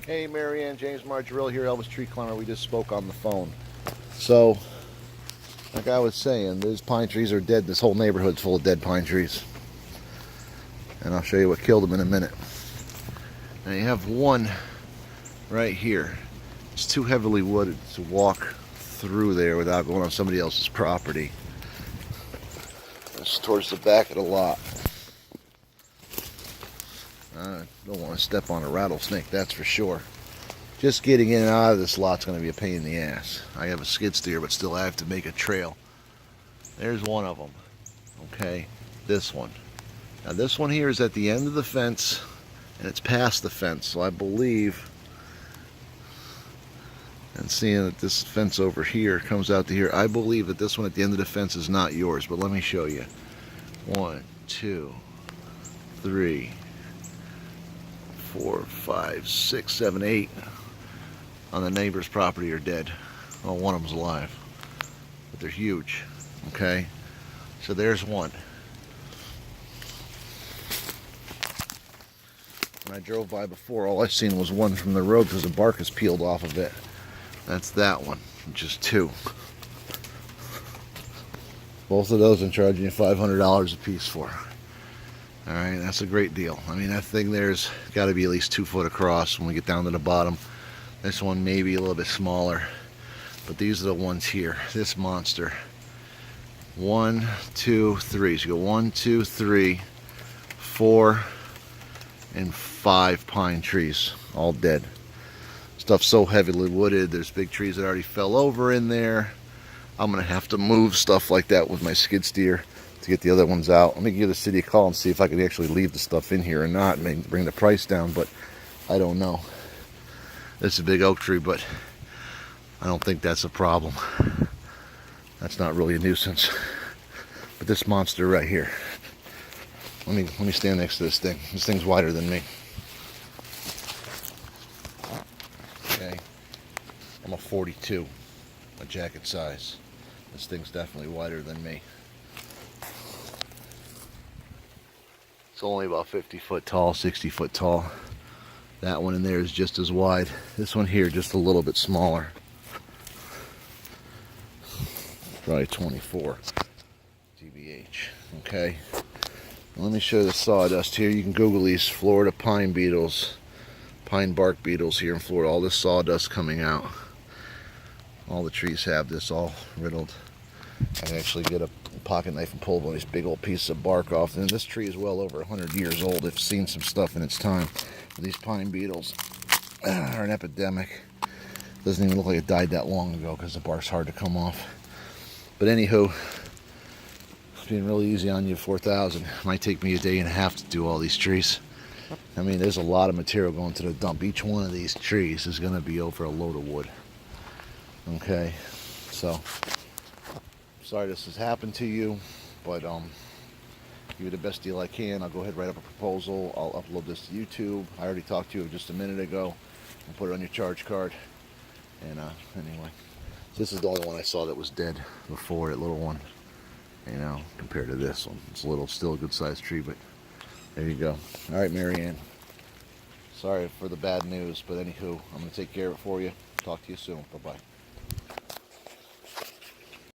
Hey Marianne, James Margarell here, Elvis Tree Climber. We just spoke on the phone. So, like I was saying, these pine trees are dead. This whole neighborhood's full of dead pine trees. And I'll show you what killed them in a minute. Now you have one right here. It's too heavily wooded to walk through there without going on somebody else's property. It's towards the back of the lot. I don't want to step on a rattlesnake, that's for sure. Just getting in and out of this lot's going to be a pain in the ass. I have a skid steer, but still I have to make a trail. There's one of them. Okay, this one. Now this one here is at the end of the fence, and it's past the fence, so I believe, and seeing that this fence over here comes out to here, I believe that this one at the end of the fence is not yours, but let me show you. 1, 2, 3, 4, 5, 6, 7, 8 on the neighbor's property are dead. Well, one of them's alive, but they're huge. Okay, so there's one. When I drove by before, all I seen was one from the road because the bark is peeled off of it. That's that one, which is two. Both of those I'm charging you $500 a piece for. Alright, that's a great deal. I mean, that thing there's got to be at least 2 foot across when we get down to the bottom. This one may be a little bit smaller, but these are the ones here. This monster. 1, 2, 3. So you go 1, 2, 3, 4, and 5 pine trees, all dead. Stuff's so heavily wooded. There's big trees that already fell over in there. I'm gonna have to move stuff like that with my skid steer to get the other ones out. Let me give the city a call and see if I can actually leave the stuff in here or not, and maybe bring the price down, but I don't know. It's a big oak tree, but I don't think that's a problem. That's not really a nuisance. But this monster right here, let me stand next to this thing. This thing's wider than me. Okay, I'm a 42, a jacket size. This thing's definitely wider than me. It's only about 50 foot tall, 60 foot tall. That one in there is just as wide. This one here just a little bit smaller. Probably 24 dBH. Okay. Let me show you the sawdust here. You can Google these Florida pine beetles, pine bark beetles here in Florida. All this sawdust coming out. All the trees have this all riddled. I can actually get a pocket knife and pull one of these big old pieces of bark off. And this tree is well over 100 years old. It's seen some stuff in its time. These pine beetles are an epidemic. Doesn't even look like it died that long ago because the bark's hard to come off. But anywho, it's being really easy on you, 4,000. Might take me a day and a half to do all these trees. I mean, there's a lot of material going to the dump. Each one of these trees is going to be over a load of wood. Okay, so sorry this has happened to you, but give you the best deal I can. I'll go ahead and write up a proposal. I'll upload this to YouTube. I already talked to you just a minute ago. I'll put it on your charge card. And anyway, this is the only one I saw that was dead before, that little one. You know, compared to this one. It's a little, still a good sized tree, but there you go. All right, Marianne. Sorry for the bad news, but anywho, I'm going to take care of it for you. Talk to you soon. Bye-bye.